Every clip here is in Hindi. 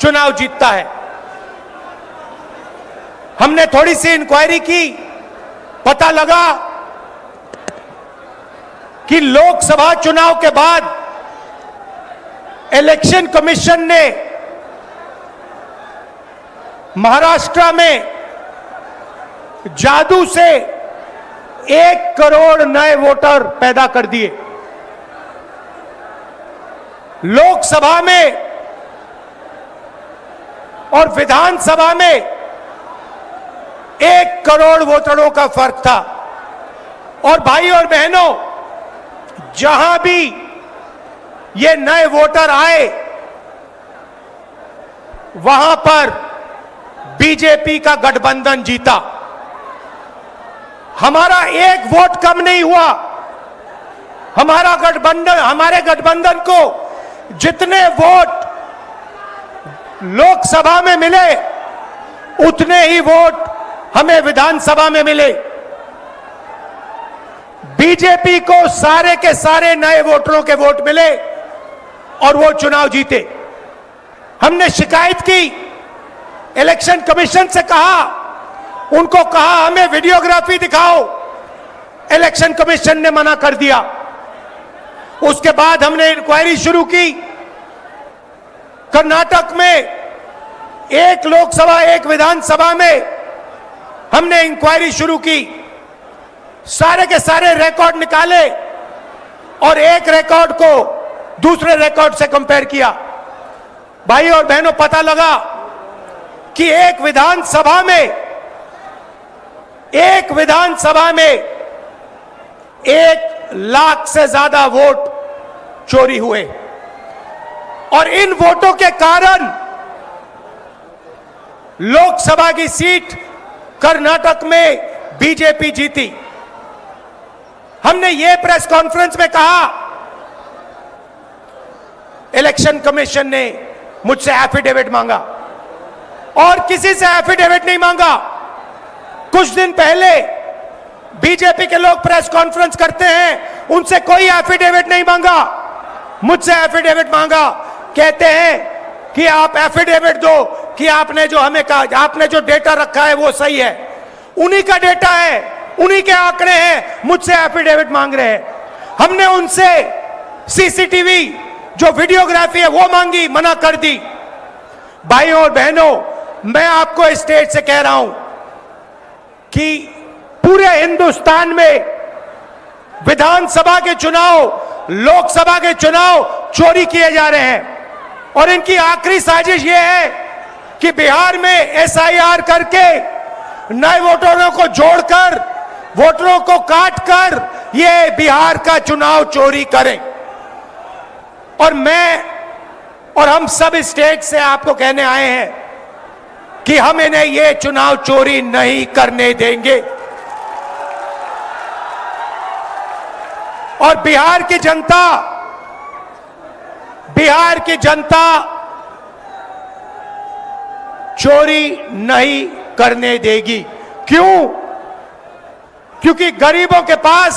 चुनाव जीतता है। हमने थोड़ी सी इंक्वायरी की, पता लगा कि लोकसभा चुनाव के बाद इलेक्शन कमीशन ने महाराष्ट्र में जादू से 1 करोड़ नए वोटर पैदा कर दिए। लोकसभा में और विधानसभा में 1 करोड़ वोटरों का फर्क था। और भाई और बहनों, जहां भी ये नए वोटर आए, वहां पर बीजेपी का गठबंधन जीता। हमारा 1 वोट कम नहीं हुआ। हमारे गठबंधन को जितने वोट लोकसभा में मिले, उतने ही वोट हमें विधानसभा में मिले। बीजेपी को सारे के सारे नए वोटरों के वोट मिले और वो चुनाव जीते। हमने शिकायत की, इलेक्शन कमीशन से कहा, उनको कहा हमें वीडियोग्राफी दिखाओ। इलेक्शन कमीशन ने मना कर दिया। उसके बाद हमने इंक्वायरी शुरू की। कर्नाटक में 1 लोकसभा 1 विधानसभा में हमने इंक्वायरी शुरू की। सारे के सारे रिकॉर्ड निकाले और एक रिकॉर्ड को दूसरे रिकॉर्ड से कंपेयर किया। भाई और बहनों, पता लगा कि एक विधानसभा में 1 लाख से ज्यादा वोट चोरी हुए। और इन वोटों के कारण लोकसभा की सीट कर्नाटक में बीजेपी जीती। हमने ये प्रेस कॉन्फ्रेंस में कहा, इलेक्शन कमीशन ने मुझसे एफिडेविट मांगा और किसी से एफिडेविट नहीं मांगा। कुछ दिन पहले बीजेपी के लोग प्रेस कॉन्फ्रेंस करते हैं, उनसे कोई एफिडेविट नहीं मांगा, मुझसे एफिडेविट मांगा। कहते हैं कि आप एफिडेविट दो कि आपने जो हमें कहा, आपने जो डेटा रखा है वो सही है। उन्हीं का डेटा है, उन्हीं के आंकड़े हैं, मुझसे एफिडेविट मांग रहे हैं। हमने उनसे सीसीटीवी जो वीडियोग्राफी है वो मांगी, मना कर दी। भाइयों और बहनों, मैं आपको इस स्टेज से कह रहा हूं कि पूरे हिंदुस्तान में विधानसभा के चुनाव, लोकसभा के चुनाव चोरी किए जा रहे हैं। और इनकी आखिरी साजिश यह है कि बिहार में एसआईआर करके नए वोटरों को जोड़कर, वोटरों को काटकर ये बिहार का चुनाव चोरी करें। और मैं और हम सब स्टेट से आपको कहने आए हैं कि हम इन्हें ये चुनाव चोरी नहीं करने देंगे। और बिहार की जनता चोरी नहीं करने देगी। क्यों? क्योंकि गरीबों के पास,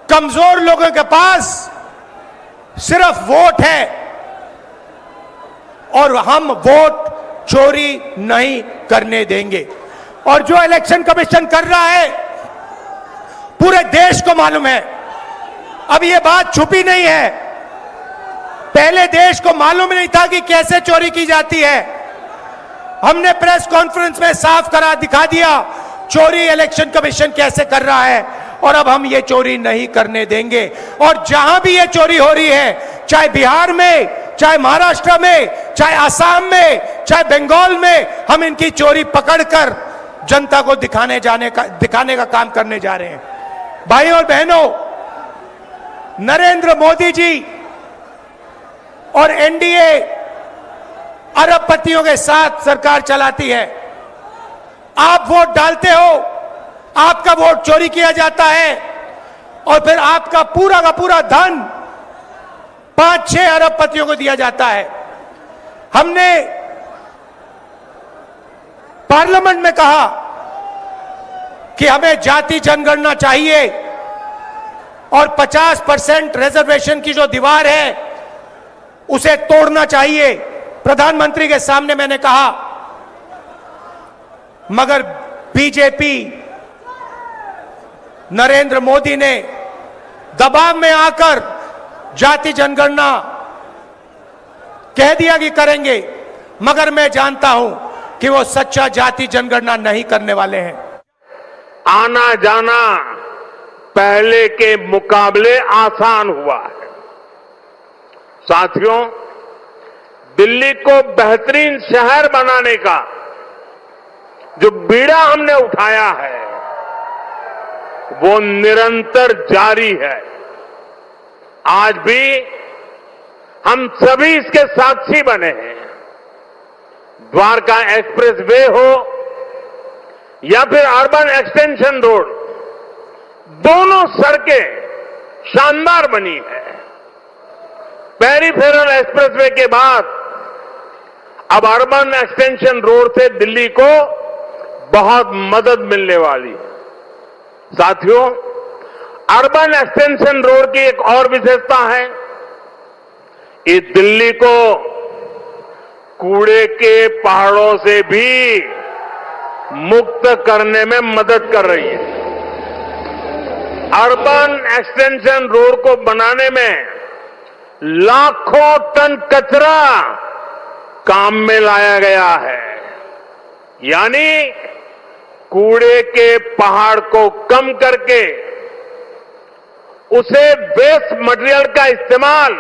कमजोर लोगों के पास सिर्फ वोट है और हम वोट चोरी नहीं करने देंगे। और जो इलेक्शन कमीशन कर रहा है, पूरे देश को मालूम है। अब ये बात छुपी नहीं है। पहले देश को मालूम नहीं था कि कैसे चोरी की जाती है। हमने प्रेस कॉन्फ्रेंस में साफ करा दिखा दिया चोरी इलेक्शन कमीशन कैसे कर रहा है। और अब हम ये चोरी नहीं करने देंगे। और जहां भी ये चोरी हो रही है, चाहे बिहार में, चाहे महाराष्ट्र में, चाहे असम में, चाहे बंगाल में, हम इनकी चोरी पकड़कर जनता को दिखाने का काम करने जा रहे हैं। भाइयों और बहनों, नरेंद्र मोदी जी और एनडीए अरबपतियों के साथ सरकार चलाती है। आप वोट डालते हो, आपका वोट चोरी किया जाता है और फिर आपका पूरा का पूरा धन 5-6 अरबपतियों को दिया जाता है। हमने पार्लियामेंट में कहा कि हमें जाति जनगणना चाहिए और 50% रिजर्वेशन की जो दीवार है उसे तोड़ना चाहिए। प्रधानमंत्री के सामने मैंने कहा, मगर बीजेपी नरेंद्र मोदी ने दबाव में आकर जाति जनगणना कह दिया कि करेंगे, मगर मैं जानता हूं कि वो सच्चा जाति जनगणना नहीं करने वाले हैं। आना जाना पहले के मुकाबले आसान हुआ है। साथियों, दिल्ली को बेहतरीन शहर बनाने का जो बीड़ा हमने उठाया है वो निरंतर जारी है। आज भी हम सभी इसके साक्षी बने हैं। द्वारका एक्सप्रेस वे हो या फिर अर्बन एक्सटेंशन रोड, दोनों सड़कें शानदार बनी है। पेरिफेरल एक्सप्रेसवे के बाद अब अर्बन एक्सटेंशन रोड से दिल्ली को बहुत मदद मिलने वाली है। साथियों, अर्बन एक्सटेंशन रोड की एक और विशेषता है, ये दिल्ली को कूड़े के पहाड़ों से भी मुक्त करने में मदद कर रही है। अर्बन एक्सटेंशन रोड को बनाने में लाखों टन कचरा काम में लाया गया है, यानी कूड़े के पहाड़ को कम करके उसे वेस्ट मटेरियल का इस्तेमाल